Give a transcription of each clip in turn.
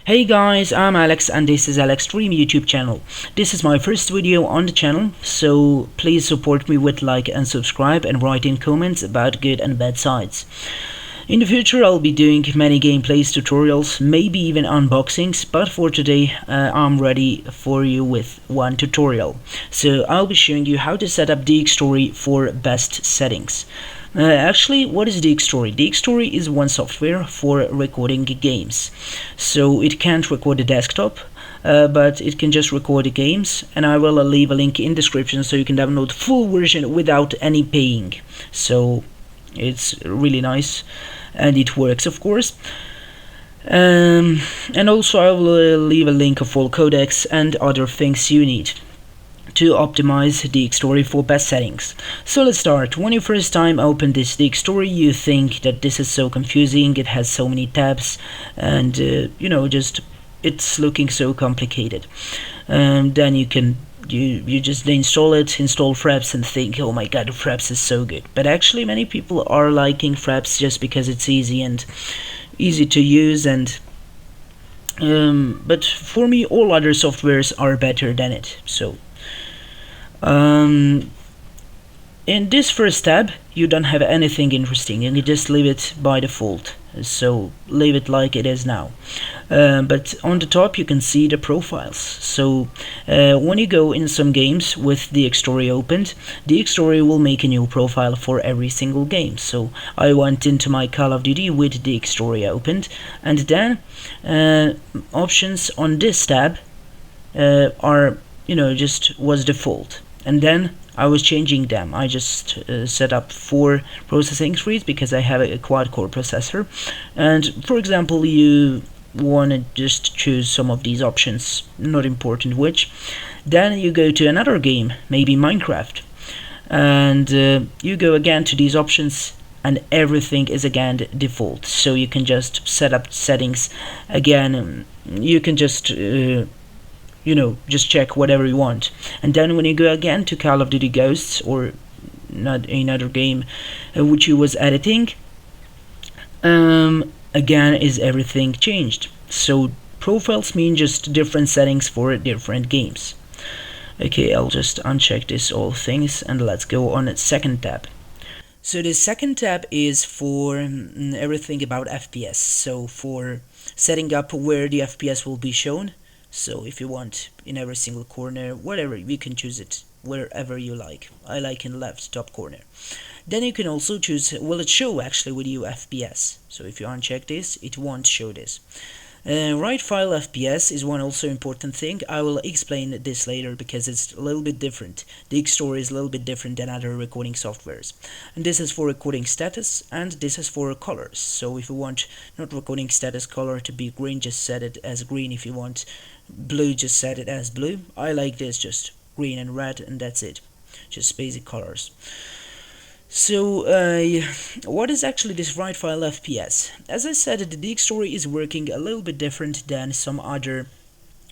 Hey guys, I'm Alex and this is DxTory YouTube channel. This is my first video on the channel, so please support me with like and subscribe and write in comments about good and bad sides. In the future I'll be doing many gameplays, tutorials, maybe even unboxings, but for today I'm ready for you with one tutorial. So I'll be showing you how to set up DxTory for best settings. Actually, what is DxTory? DxTory is one software for recording games. So it can't record a desktop, but it can just record the games, and I will leave a link in description so you can download the full version without any paying. So it's really nice, and it works, of course. And also I will leave a link of all codecs and other things you need to optimize DxTory for best settings. So let's start. When you first time open this DxTory, you think that this is so confusing, it has so many tabs, and just it's looking so complicated. Then you just install it, install Fraps, and think, oh my god, Fraps is so good. But actually many people are liking Fraps just because it's easy and easy to use, and but for me all other softwares are better than it. So in this first tab you don't have anything interesting, and you just leave it by default, so leave it like it is now. But on the top you can see the profiles. So when you go in some games with DxTory opened, DxTory will make a new profile for every single game. So I went into my Call of Duty with DxTory opened, and then options on this tab are just was default, and then I was changing them. I just set up 4 processing speeds because I have a quad-core processor, and for example you want to just choose some of these options, not important which. Then you go to another game, maybe Minecraft, and you go again to these options, and everything is again default, so you can just set up settings again. You can just just check whatever you want. And then when you go again to Call of Duty Ghosts or not another game which you was editing, again is everything changed. So profiles mean just different settings for different games. Okay, I'll just uncheck this all things, and let's go on the second tab. So the second tab is for everything about FPS, so for setting up where the FPS will be shown. So if you want in every single corner, whatever, you can choose it wherever you like. I like in the left top corner. Then you can also choose, will it show actually with you FPS? So if you uncheck this, it won't show this. Write file FPS is one also important thing. I will explain this later because it's a little bit different. DxTory is a little bit different than other recording softwares. And this is for recording status, and this is for colors. So if you want not recording status color to be green, just set it as green. If you want blue, just set it as blue. I like this, just green and red, and that's it. Just basic colors. So what is actually this write file FPS? As I said, the DxTory is working a little bit different than some other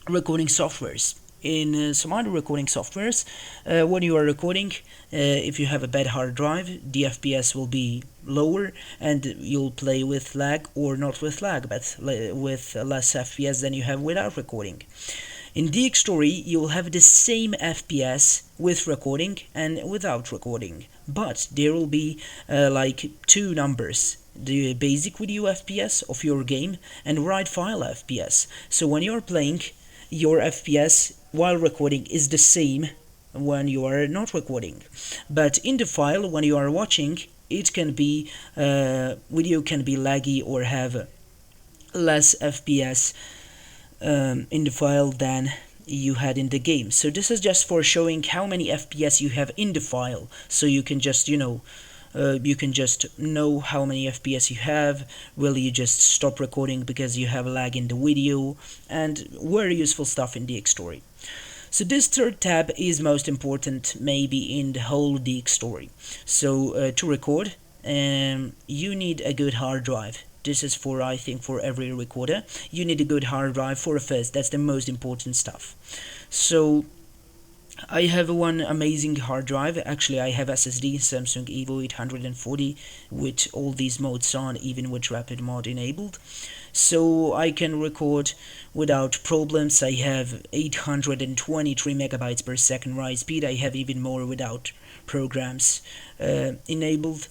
recording softwares. In some other recording softwares, when you are recording, if you have a bad hard drive, the FPS will be lower and you'll play with lag, or not with lag, but with less FPS than you have without recording. In DxTory, you'll have the same FPS with recording and without recording, but there will be like 2 numbers, the basic video FPS of your game and write file FPS. So when you're playing, your FPS while recording is the same when you are not recording, but in the file when you are watching, it can be video can be laggy or have less FPS in the file than you had in the game. So this is just for showing how many FPS you have in the file, so you can just know how many FPS you have. Will you just stop recording because you have lag in the video, and very useful stuff in DxTory. So this third tab is most important maybe in the whole DxTory. So to record, you need a good hard drive. This is for, I think, for every recorder. You need a good hard drive for a first. That's the most important stuff. So I have one amazing hard drive. Actually, I have SSD Samsung Evo 840 with all these modes on, even with rapid mod enabled. so I can record without problems. I have 823 megabytes per second write speed. I have even more without programs enabled.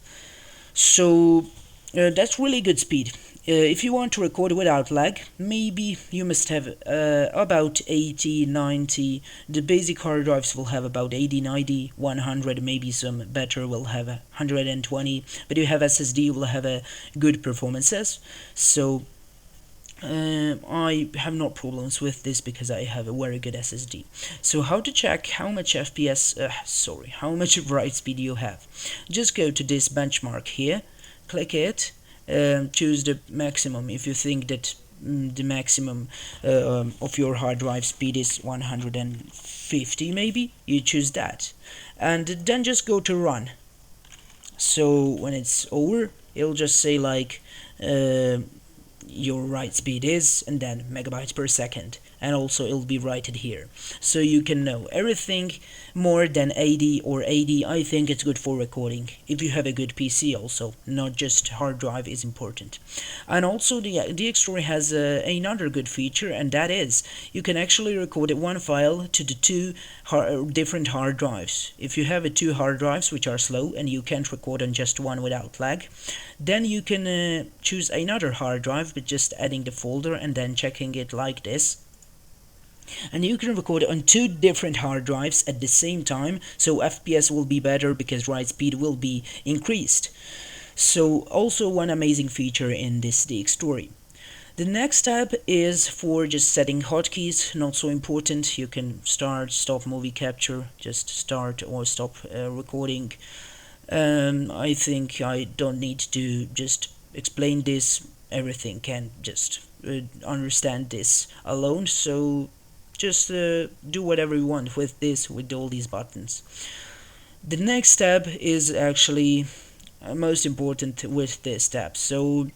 So that's really good speed. If you want to record without lag, maybe you must have about 80, 90. The basic hard drives will have about 80, 90, 100, maybe some better will have 120, but you have SSD will have a good performances. So I have no problems with this because I have a very good SSD. So how to check how much how much write speed you have? Just go to this benchmark here, click it, choose the maximum. If you think that the maximum of your hard drive speed is 150, maybe you choose that, and then just go to run. So when it's over, it'll just say like your write speed is, and then megabytes per second, and also it'll be written here, so you can know everything. More than 80 or 80, I think it's good for recording. If you have a good PC, also not just hard drive is important. And also the DxTory has another good feature, and that is you can actually record one file to the two different hard drives. If you have two hard drives which are slow and you can't record on just one without lag, then you can choose another hard drive with just adding the folder and then checking it like this, and you can record on two different hard drives at the same time, so FPS will be better because write speed will be increased. So also one amazing feature in this DxTory. The next tab is for just setting hotkeys, not so important. You can start, stop movie capture, just start or stop recording. I think I don't need to just explain this. Everything can just understand this alone, so just do whatever you want with this, with all these buttons. The next tab is actually most important with this tab, so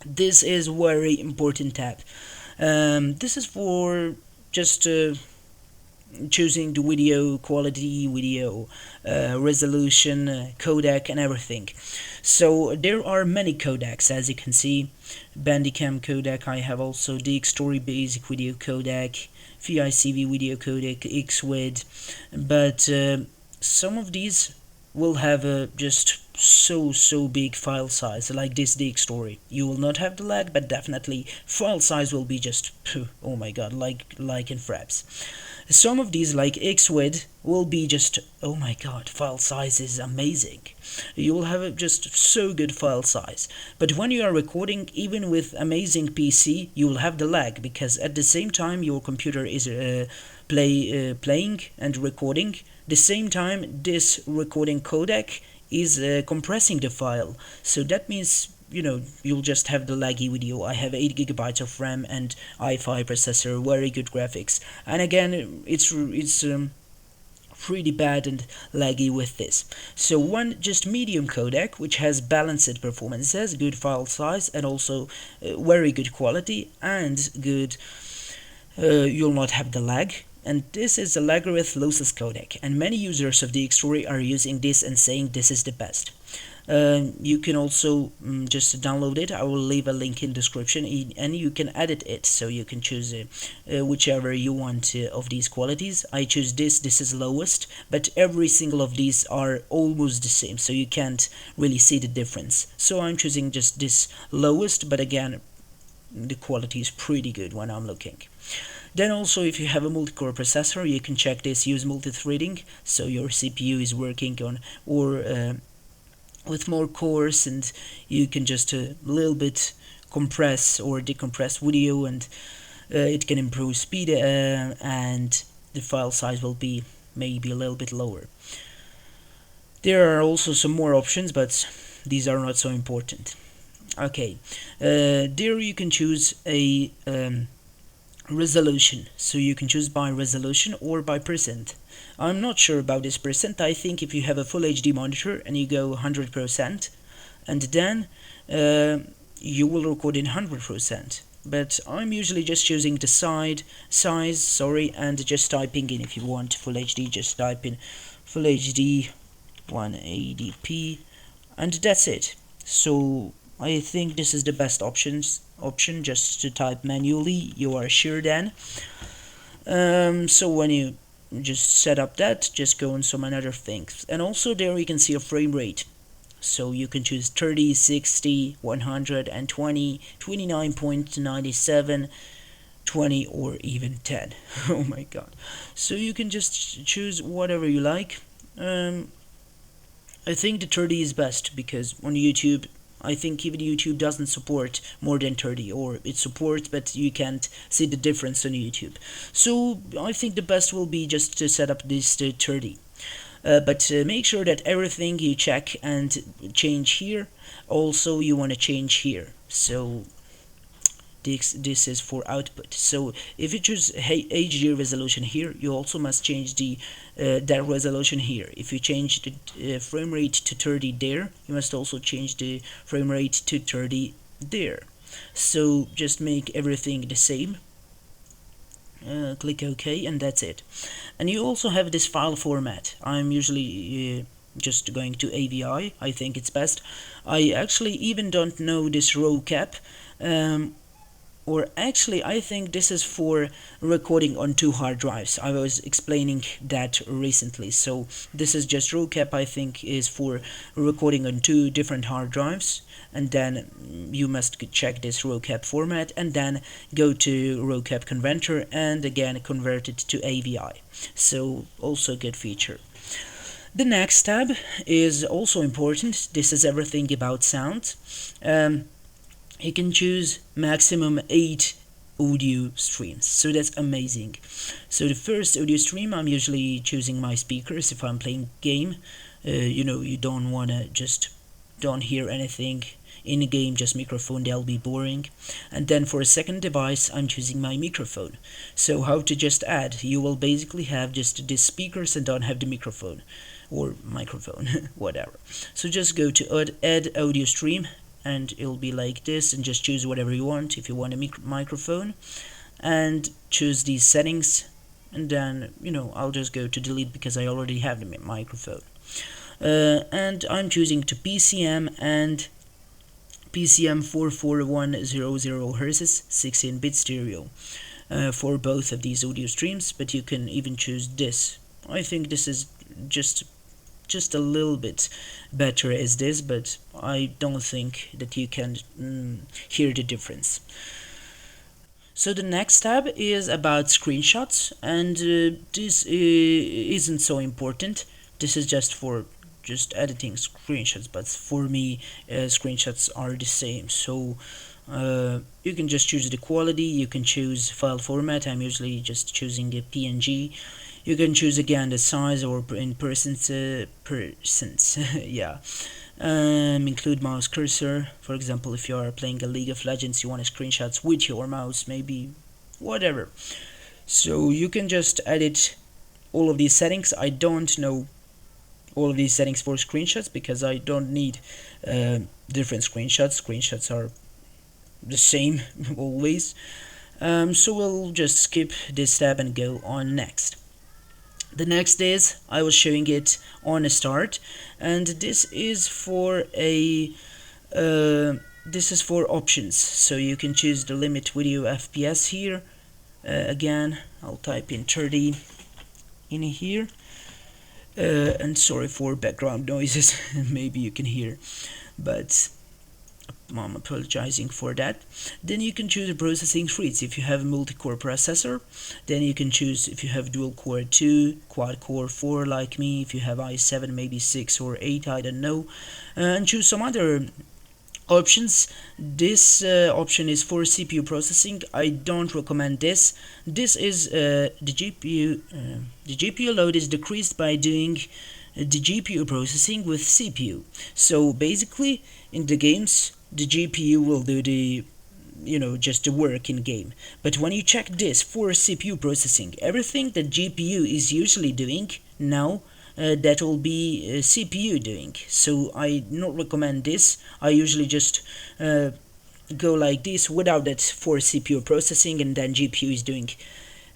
this is very important tab. This is for just choosing the video quality, video resolution, codec and everything. So there are many codecs, as you can see. Bandicam codec, I have also DxTory basic video codec, VICV video codec, Xvid, but some of these will have just so big file size, like this DxTory. You will not have the lag, but definitely file size will be just oh my god, like in fraps. Some of these, like Xvid, will be just, oh my god, file size is amazing. You will have just so good file size. But when you are recording, even with amazing PC, you will have the lag, because at the same time your computer is playing and recording, the same time this recording codec is compressing the file. So that means, you know, you'll just have the laggy video. I have 8 gigabytes of RAM and i5 processor, very good graphics, and again it's pretty bad and laggy with this. So one just medium codec which has balanced performances, good file size, and also very good quality and good you'll not have the lag. And this is the Lagarith lossless codec, and many users of DxTory are using this and saying this is the best. You can also just download it. I will leave a link in description, and you can edit it, so you can choose whichever you want of these qualities. I choose this is lowest, but every single of these are almost the same, so you can't really see the difference. So I'm choosing just this lowest, but again the quality is pretty good when I'm looking. Then also, if you have a multi-core processor, you can check this, use multi-threading, so your CPU is working on or with more cores, and you can just a little bit compress or decompress video, and it can improve speed and the file size will be maybe a little bit lower. There are also some more options, but these are not so important. Okay, there you can choose a resolution, so you can choose by resolution or by percent. I'm not sure about this percent. I think if you have a full HD monitor and you go 100%, and then you will record in 100%, but I'm usually just choosing the size, and just typing in, if you want full HD, just type in full HD 180p, and that's it. So I think this is the best options option just to type manually, you are sure then. So when you just set up that, just go on some other things, and also there you can see a frame rate. So you can choose 30, 60, 120, 29.97, 20, or even 10. Oh my god. So you can just choose whatever you like. I think the 30 is best because on YouTube, I think even YouTube doesn't support more than 30, or it supports but you can't see the difference on YouTube. So I think the best will be just to set up this to 30. But make sure that everything you check and change here, also you want to change here. So this is for output. So if you choose HD resolution here, you also must change the that resolution here. If you change the frame rate to 30 there, you must also change the frame rate to 30 there. So just make everything the same. Click OK, and that's it. And you also have this file format. I'm usually just going to AVI. I think it's best. I actually even don't know this row cap. Or actually, I think this is for recording on 2 hard drives. I was explaining that recently. So this is just row cap, I think, is for recording on 2 different hard drives. And then you must check this row cap format and then go to row cap converter and again convert it to AVI. So also a good feature. The next tab is also important. This is everything about sound. You can choose maximum 8 audio streams, so that's amazing. So the first audio stream, I'm usually choosing my speakers if I'm playing game. You don't want to just don't hear anything in a game, just microphone, that'll be boring. And then for a second device, I'm choosing my microphone. So how to just add, you will basically have just the speakers and don't have the microphone or microphone whatever. So just go to add audio stream and it'll be like this, and just choose whatever you want. If you want a microphone, and choose these settings, and then I'll just go to delete because I already have the microphone. And I'm choosing to PCM and PCM 44100 Hz 16-bit stereo for both of these audio streams, but you can even choose this. I think this is just a little bit better as this, but I don't think that you can hear the difference. So the next tab is about screenshots, and this isn't so important. This is just for editing screenshots, but for me screenshots are the same. So you can just choose the quality, you can choose file format. I'm usually just choosing a PNG. You can choose again the size or in percents, yeah. Include mouse cursor. For example, if you are playing a League of Legends, you want screenshots with your mouse, maybe whatever. So you can just edit all of these settings. I don't know all of these settings for screenshots because I don't need different screenshots. Screenshots are the same always. So we'll just skip this tab and go on next. The next is, I was showing it on a start, and this is for options. So you can choose the limit video FPS here. Again, I'll type in 30 in here. And sorry for background noises, maybe you can hear, but I'm apologizing for that. Then you can choose the processing speeds. If you have a multi-core processor, then you can choose if you have dual core 2, quad core 4 like me. If you have i7, maybe 6 or 8, I don't know, and choose some other options. This option is for CPU processing. I don't recommend this. This is the GPU load is decreased by doing the GPU processing with CPU. So basically in the games the GPU will do the just the work in game, but when you check this for CPU processing, everything that GPU is usually doing now that will be CPU doing. So I not recommend this. I usually just go like this without that for CPU processing, and then GPU is doing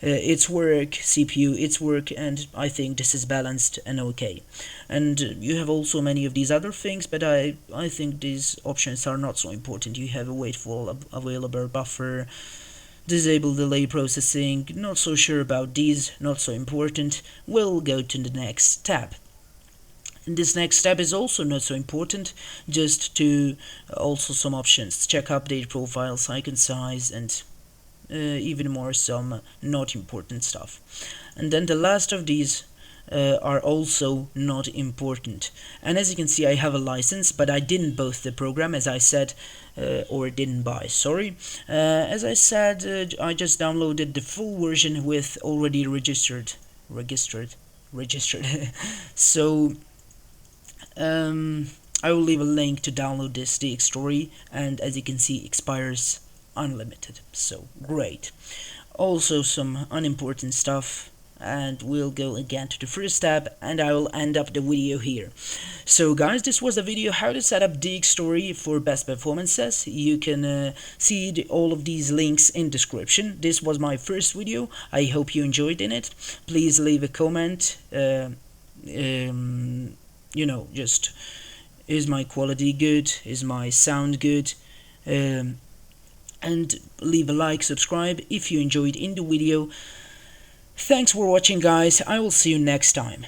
its work, CPU, its work, and I think this is balanced and okay. And you have also many of these other things, but I think these options are not so important. You have a waitful available buffer, disable delay processing, not so sure about these, not so important. We'll go to the next tab. And this next step is also not so important, just to also some options. Check update profiles, icon size, and even more some not important stuff. And then the last of these are also not important. And as you can see, I have a license, but I didn't boot the program, as I said, or didn't buy, sorry. As I said, I just downloaded the full version with already registered. So I will leave a link to download this DxTory, and as you can see, expires unlimited, so great. Also some unimportant stuff, and we'll go again to the first tab, and I will end up the video here. So guys, this was the video how to set up DxTory for best performances. You can see all of these links in description. This was my first video. I hope you enjoyed in it. Please leave a comment. Just, is my quality good, is my sound good, and leave a like, subscribe if you enjoyed in the video. Thanks for watching guys, I will see you next time.